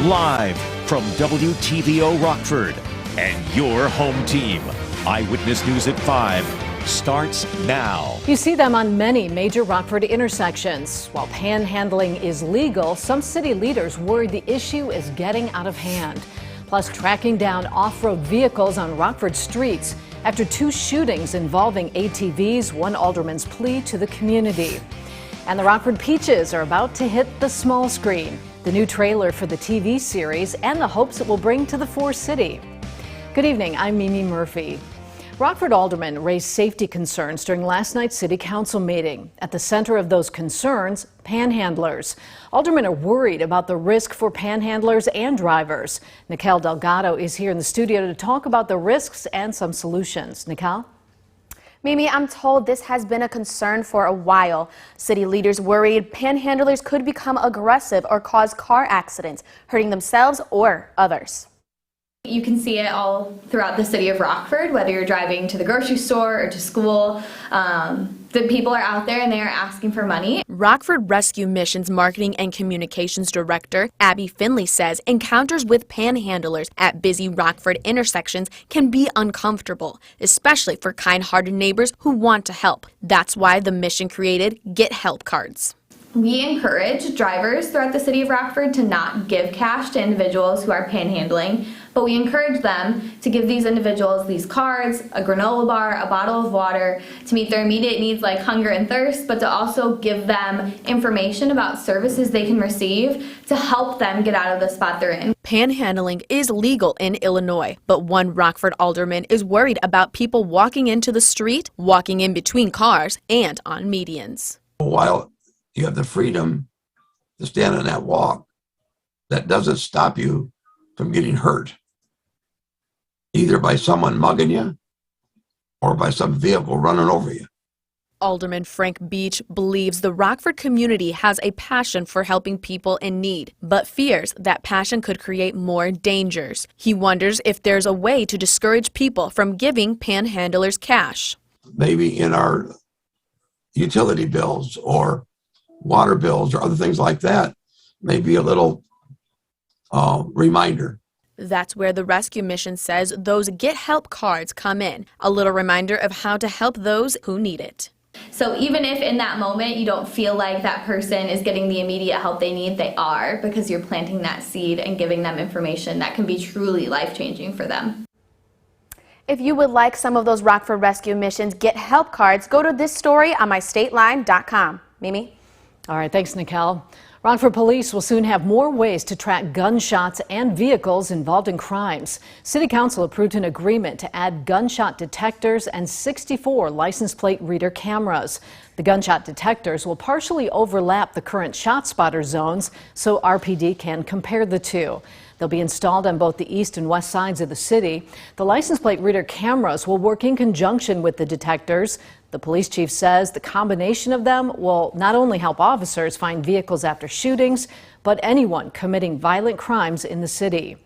Live from WTVO Rockford and your home team. Eyewitness News at 5 starts now. You see them on many major Rockford intersections. While panhandling is legal, some city leaders worry the issue is getting out of hand. Plus, tracking down off-road vehicles on Rockford streets after 2 shootings involving ATVs, one alderman's plea to the community. And the Rockford Peaches are about to hit the small screen. The new trailer for the TV series and the hopes it will bring to the City. Good evening, I'm Mimi Murphy. Rockford aldermen raised safety concerns during last night's city council meeting. At the center of those concerns, panhandlers. Aldermen are worried about the risk for panhandlers and drivers. Nicole Delgado is here in the studio to talk about the risks and some solutions. Nicole? Mimi, I'm told this has been a concern for a while. City leaders worried panhandlers could become aggressive or cause car accidents, hurting themselves or others. You can see it all throughout the city of Rockford, whether you're driving to the grocery store or to school. The people are out there and they are asking for money. Rockford Rescue Mission's Marketing and Communications Director, Abby Finley, says encounters with panhandlers at busy Rockford intersections can be uncomfortable, especially for kind-hearted neighbors who want to help. That's why the mission created Get Help cards. We encourage drivers throughout the city of Rockford to not give cash to individuals who are panhandling, but we encourage them to give these individuals these cards, a granola bar, a bottle of water to meet their immediate needs like hunger and thirst, but to also give them information about services they can receive to help them get out of the spot they're in. Panhandling is legal in Illinois, but one Rockford alderman is worried about people walking into the street, walking in between cars, and on medians. While you have the freedom to stand on that walk, that doesn't stop you from getting hurt, either by someone mugging you or by some vehicle running over you. Alderman Frank Beach believes the Rockford community has a passion for helping people in need, but fears that passion could create more dangers. He wonders if there's a way to discourage people from giving panhandlers cash. Maybe in our utility bills or water bills or other things like that, maybe a little reminder. That's where the rescue mission says those Get Help cards come in, a little reminder of how to help those who need it. So even if in that moment you don't feel like that person is getting the immediate help they need, they are, because you're planting that seed and giving them information that can be truly life-changing for them. If you would like some of those Rockford Rescue Mission's Get Help cards, go to this story on mystateline.com. Mimi? All right, thanks, Nicole. Rockford police will soon have more ways to track gunshots and vehicles involved in crimes. City Council approved an agreement to add gunshot detectors and 64 license plate reader cameras. The gunshot detectors will partially overlap the current ShotSpotter zones, so RPD can compare the two. They'll be installed on both the east and west sides of the city. The license plate reader cameras will work in conjunction with the detectors. The police chief says the combination of them will not only help officers find vehicles after shootings, but anyone committing violent crimes in the city.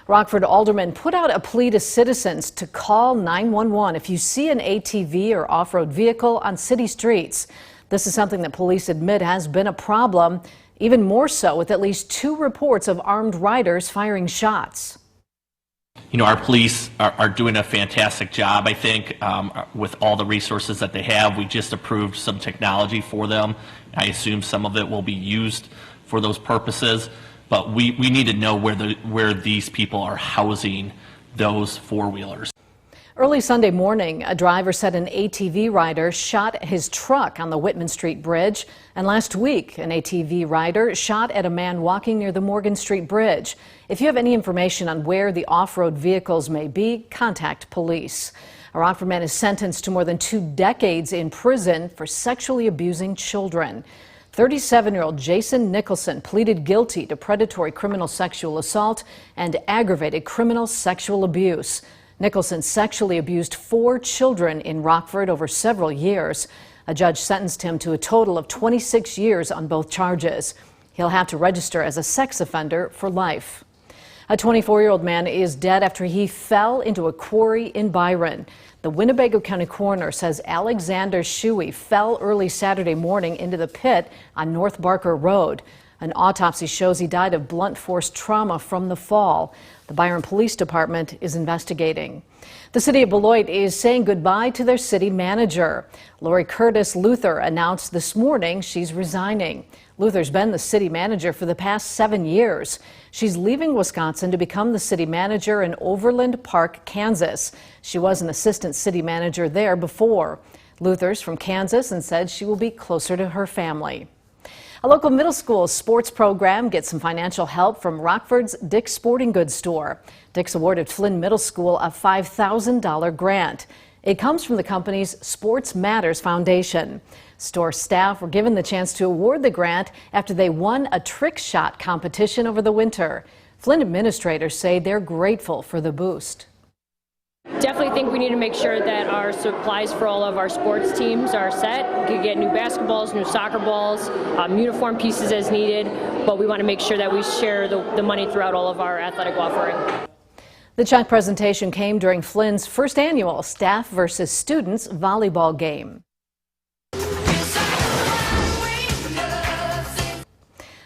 Rockford aldermen put out a plea to citizens to call 911 if you see an ATV or off-road vehicle on city streets. This is something that police admit has been a problem, even more so with at least 2 reports of armed riders firing shots. You know, our police are doing a fantastic job, I think, with all the resources that they have. We just approved some technology for them. I assume some of it will be used for those purposes, but we need to know where these people are housing those four-wheelers. Early Sunday morning, a driver said an ATV rider shot his truck on the Whitman Street Bridge. And last week, an ATV rider shot at a man walking near the Morgan Street Bridge. If you have any information on where the off-road vehicles may be, contact police. A Rockford man is sentenced to more than 2 decades in prison for sexually abusing children. 37-year-old Jason Nicholson pleaded guilty to predatory criminal sexual assault and aggravated criminal sexual abuse. Nicholson sexually abused 4 children in Rockford over several years. A judge sentenced him to a total of 26 years on both charges. He'll have to register as a sex offender for life. A 24-year-old man is dead after he fell into a quarry in Byron. The Winnebago County coroner says Alexander Shuey fell early Saturday morning into the pit on North Barker Road. An autopsy shows he died of blunt force trauma from the fall. The Byron Police Department is investigating. The city of Beloit is saying goodbye to their city manager. Lori Curtis Luther announced this morning she's resigning. Luther's been the city manager for the past 7 years. She's leaving Wisconsin to become the city manager in Overland Park, Kansas. She was an assistant city manager there before. Luther's from Kansas and said she will be closer to her family. A local middle school sports program gets some financial help from Rockford's Dick's Sporting Goods store. Dick's awarded Flynn Middle School a $5,000 grant. It comes from the company's Sports Matters Foundation. Store staff were given the chance to award the grant after they won a trick shot competition over the winter. Flynn administrators say they're grateful for the boost. Definitely think we need to make sure that our supplies for all of our sports teams are set. We could get new basketballs, new soccer balls, uniform pieces as needed, but we want to make sure that we share the money throughout all of our athletic offering. The check presentation came during Flynn's first annual Staff versus Students volleyball game.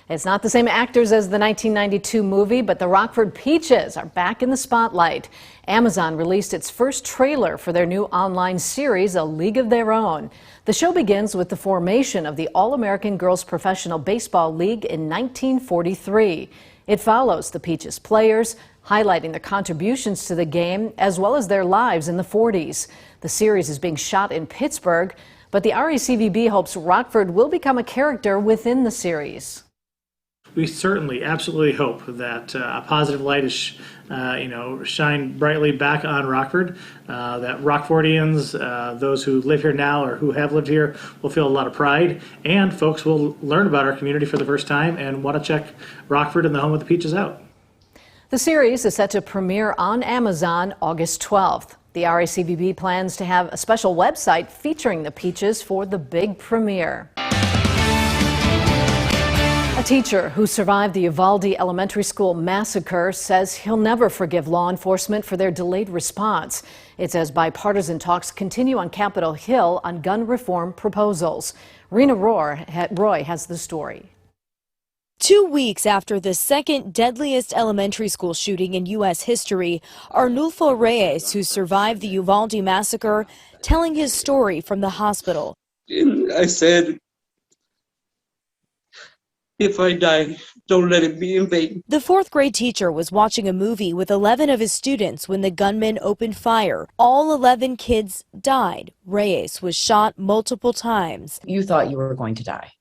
It's not the same actors as the 1992 movie, but the Rockford Peaches are back in the spotlight. Amazon released its first trailer for their new online series, A League of Their Own. The show begins with the formation of the All-American Girls Professional Baseball League in 1943. It follows the Peaches players, highlighting their contributions to the game as well as their lives in the 40s. The series is being shot in Pittsburgh, but the RACVB hopes Rockford will become a character within the series. We certainly, absolutely hope that a positive light is, shine brightly back on Rockford, that Rockfordians, those who live here now or who have lived here, will feel a lot of pride, and folks will learn about our community for the first time and want to check Rockford and the home of the Peaches out. The series is set to premiere on Amazon August 12th. The RACVB plans to have a special website featuring the Peaches for the big premiere. A teacher who survived the Uvalde elementary school massacre says he'll never forgive law enforcement for their delayed response. It's as bipartisan talks continue on Capitol Hill on gun reform proposals. Rena Roy has the story. 2 weeks after the second deadliest elementary school shooting in U.S. history, Arnulfo Reyes, who survived the Uvalde massacre, telling his story from the hospital. And I said, if I die, don't let it be in vain. The fourth grade teacher was watching a movie with 11 of his students when the gunman opened fire. All 11 kids died. Reyes was shot multiple times. You thought you were going to die?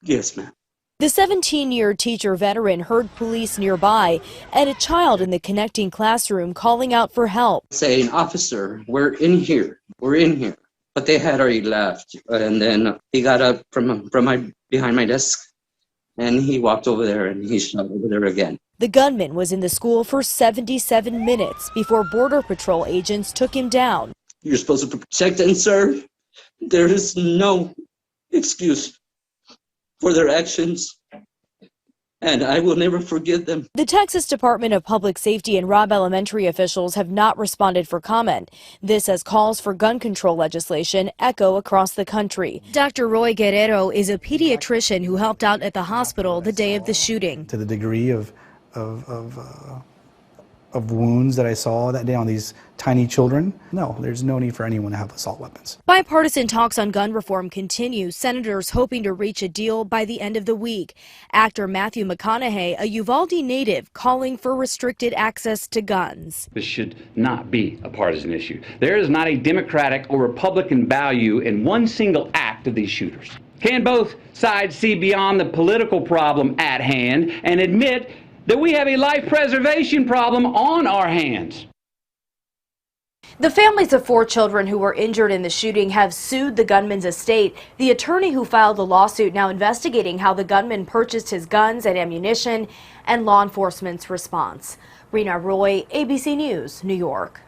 Yes, ma'am. The 17-year teacher veteran heard police nearby and a child in the connecting classroom calling out for help. Saying, officer, we're in here. We're in here. But they had already left. And then he got up from behind my desk. And he walked over there and he shot over there again. The gunman was in the school for 77 minutes before Border Patrol agents took him down. You're supposed to protect and serve. There is no excuse for their actions, and I will never forgive them. The Texas Department of Public Safety and Robb Elementary officials have not responded for comment. This as calls for gun control legislation echo across the country. Dr. Roy Guerrero is a pediatrician who helped out at the hospital the day of the shooting. To the degree of wounds that I saw that day on these tiny children, no, there's no need for anyone to have assault weapons. Bipartisan talks on gun reform continue, senators hoping to reach a deal by the end of the week. Actor Matthew McConaughey, a Uvalde native, calling for restricted access to guns. This should not be a partisan issue. There is not a Democratic or Republican value in one single act of these shooters. Can both sides see beyond the political problem at hand and admit that we have a life preservation problem on our hands? The families of 4 children who were injured in the shooting have sued the gunman's estate. The attorney who filed the lawsuit now investigating how the gunman purchased his guns and ammunition and law enforcement's response. Rena Roy, ABC News, New York.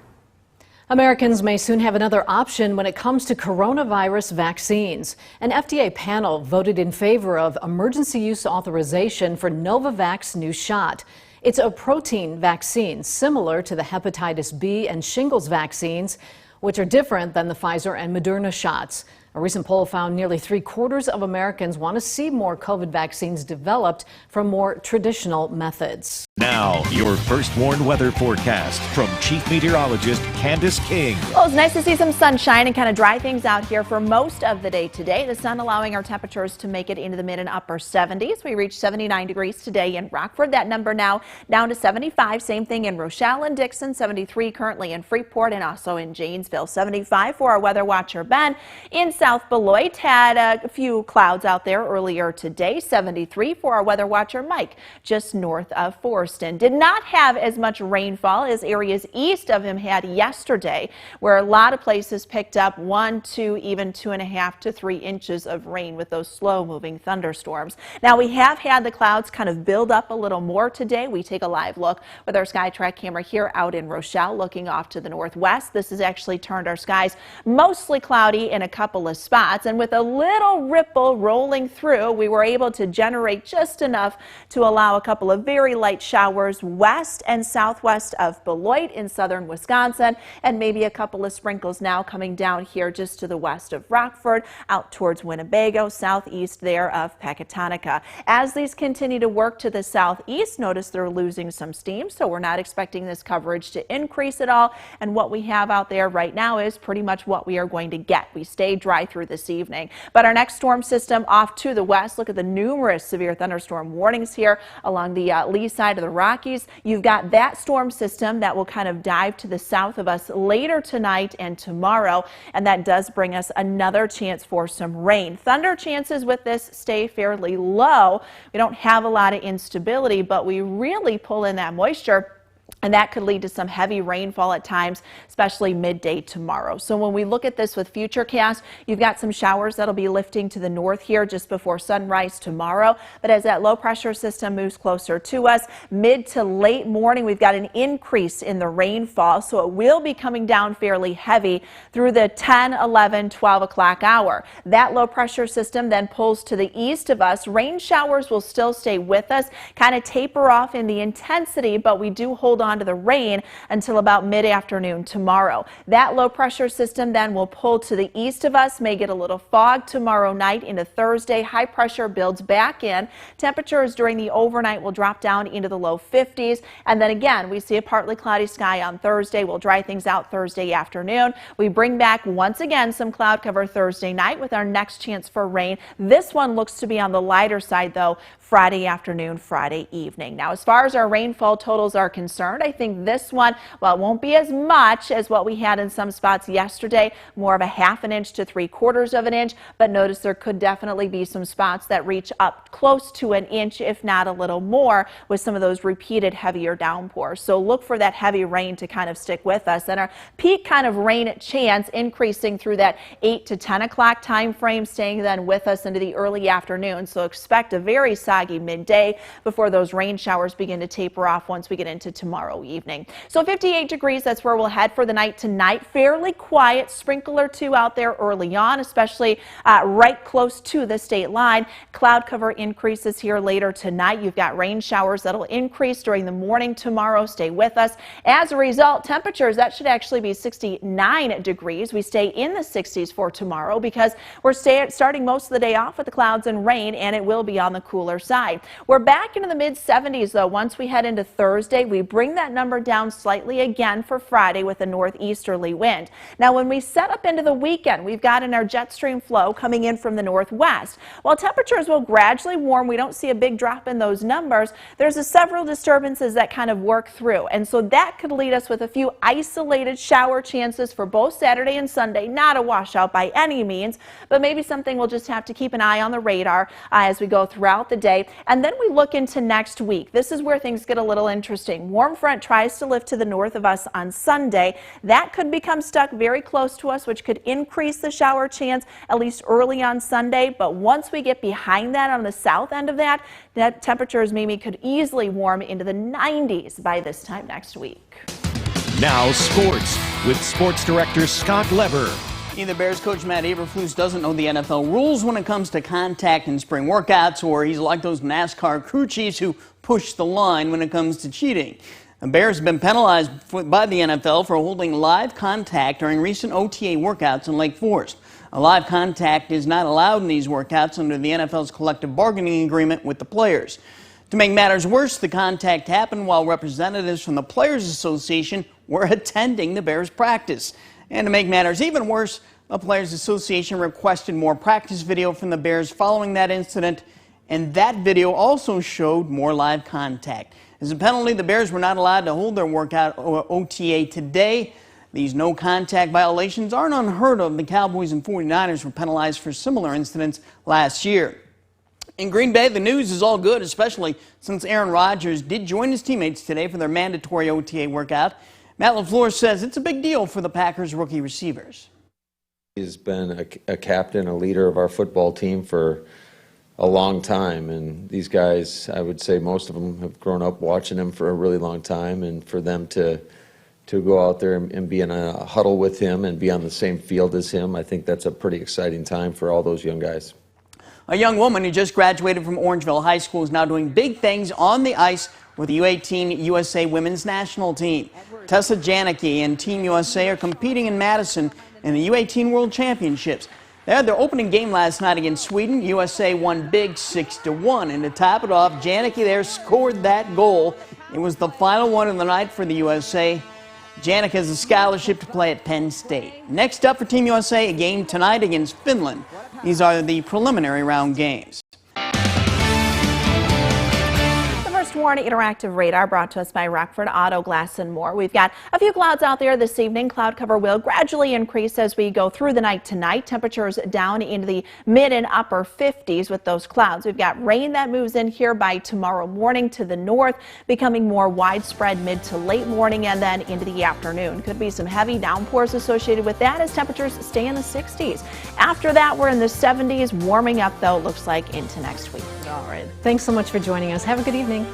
Americans may soon have another option when it comes to coronavirus vaccines. An FDA panel voted in favor of emergency use authorization for Novavax new shot. It's a protein vaccine similar to the hepatitis B and shingles vaccines, which are different than the Pfizer and Moderna shots. A recent poll found nearly 3/4 of Americans want to see more COVID vaccines developed from more traditional methods. Now, your first warned weather forecast from Chief Meteorologist Candace King. Well, it's nice to see some sunshine and kind of dry things out here for most of the day today. The sun allowing our temperatures to make it into the mid and upper 70s. We reached 79 degrees today in Rockford. That number now down to 75. Same thing in Rochelle and Dixon. 73 currently in Freeport and also in Janesville. 75 for our weather watcher Ben. In South Beloit, had a few clouds out there earlier today. 73 for our weather watcher Mike, just north of Forston. Did not have as much rainfall as areas east of him had yesterday, where a lot of places picked up 1, 2, even 2.5 to 3 inches of rain with those slow moving thunderstorms. Now we have had the clouds kind of build up a little more today. We take a live look with our SkyTrack camera here out in Rochelle, looking off to the northwest. This has actually turned our skies mostly cloudy in a couple of spots, and with a little ripple rolling through, we were able to generate just enough to allow a couple of very light showers west and southwest of Beloit in southern Wisconsin, and maybe a couple of sprinkles now coming down here just to the west of Rockford, out towards Winnebago, southeast there of Pecatonica. As these continue to work to the southeast, notice they're losing some steam, so we're not expecting this coverage to increase at all, and what we have out there right now is pretty much what we are going to get. We stay dry through this evening, but our next storm system off to the west. Look at the numerous severe thunderstorm warnings here along the lee side of the Rockies. You've got that storm system that will kind of dive to the south of us later tonight and tomorrow, and that does bring us another chance for some rain. Thunder chances with this stay fairly low. We don't have a lot of instability, but we really pull in that moisture, and that could lead to some heavy rainfall at times, especially midday tomorrow. So when we look at this with Futurecast, you've got some showers that'll be lifting to the north here just before sunrise tomorrow. But as that low pressure system moves closer to us, mid to late morning, we've got an increase in the rainfall. So it will be coming down fairly heavy through the 10, 11, 12 o'clock hour. That low pressure system then pulls to the east of us. Rain showers will still stay with us, kind of taper off in the intensity, but we do hold on to the rain until about mid-afternoon tomorrow. That low pressure system then will pull to the east of us, may get a little fog tomorrow night into Thursday. High pressure builds back in. Temperatures during the overnight will drop down into the low 50s. And then again, we see a partly cloudy sky on Thursday. We'll dry things out Thursday afternoon. We bring back once again some cloud cover Thursday night with our next chance for rain. This one looks to be on the lighter side though, Friday afternoon, Friday evening. Now, as far as our rainfall totals are concerned, I think this one, well, it won't be as much as what we had in some spots yesterday, more of a 1/2 inch to 3/4 of an inch, but notice there could definitely be some spots that reach up close to an inch, if not a little more, with some of those repeated heavier downpours. So look for that heavy rain to kind of stick with us, and our peak kind of rain chance increasing through that 8 to 10 o'clock time frame, staying then with us into the early afternoon. So expect a very soggy midday before those rain showers begin to taper off once we get into tomorrow evening. So 58 degrees, that's where we'll head for the night tonight. Fairly quiet, sprinkle or two out there early on, especially right close to the state line. Cloud cover increases here later tonight. You've got rain showers that'll increase during the morning tomorrow. Stay with us. As a result, temperatures, that should actually be 69 degrees. We stay in the 60s for tomorrow because we're starting most of the day off with the clouds and rain, and it will be on the cooler side. We're back into the mid 70s though. Once we head into Thursday, we bring that number down slightly again for Friday with a northeasterly wind. Now when we set up into the weekend, we've got in our jet stream flow coming in from the northwest. While temperatures will gradually warm, we don't see a big drop in those numbers. There's several disturbances that kind of work through, and so that could lead us with a few isolated shower chances for both Saturday and Sunday. Not a washout by any means, but maybe something we'll just have to keep an eye on the radar as we go throughout the day. And then we look into next week. This is where things get a little interesting. Warm front tries to lift to the north of us on Sunday. That could become stuck very close to us, which could increase the shower chance at least early on Sunday. But once we get behind that on the south end of that, temperatures maybe could easily warm into the 90s by this time next week. Now sports with sports director Scott Lever. Either Bears coach Matt Eberflus doesn't know the NFL rules when it comes to contact in spring workouts, or he's like those NASCAR crew chiefs who push the line when it comes to cheating. The Bears have been penalized by the NFL for holding live contact during recent OTA workouts in Lake Forest. A live contact is not allowed in these workouts under the NFL's collective bargaining agreement with the players. To make matters worse, the contact happened while representatives from the Players Association were attending the Bears practice. And to make matters even worse, the Players Association requested more practice video from the Bears following that incident, and that video also showed more live contact. As a penalty, the Bears were not allowed to hold their workout or OTA today. These no-contact violations aren't unheard of. The Cowboys and 49ers were penalized for similar incidents last year. In Green Bay, the news is all good, especially since Aaron Rodgers did join his teammates today for their mandatory OTA workout. Matt LaFleur says it's a big deal for the Packers rookie receivers. He's been a captain, a leader of our football team for a long time, and these guys, I would say most of them have grown up watching him for a really long time, and for them to go out there and be in a huddle with him and be on the same field as him, I think that's a pretty exciting time for all those young guys. A young woman who just graduated from Orangeville High School is now doing big things on the ice with the U18 USA Women's National Team. Tessa Janicki and Team USA are competing in Madison in the U18 World Championships. They had their opening game last night against Sweden. USA won big 6-1. And to top it off, Janicki there scored that goal. It was the final one of the night for the USA. Janicki has a scholarship to play at Penn State. Next up for Team USA, a game tonight against Finland. These are the preliminary round games. Warn Interactive Radar brought to us by Rockford Auto Glass and More. We've got a few clouds out there this evening. Cloud cover will gradually increase as we go through the night tonight. Temperatures down into the mid and upper 50s with those clouds. We've got rain that moves in here by tomorrow morning to the north, becoming more widespread mid to late morning and then into the afternoon. Could be some heavy downpours associated with that as temperatures stay in the 60s. After that, we're in the 70s, warming up though, looks like into next week. All right. Thanks so much for joining us. Have a good evening.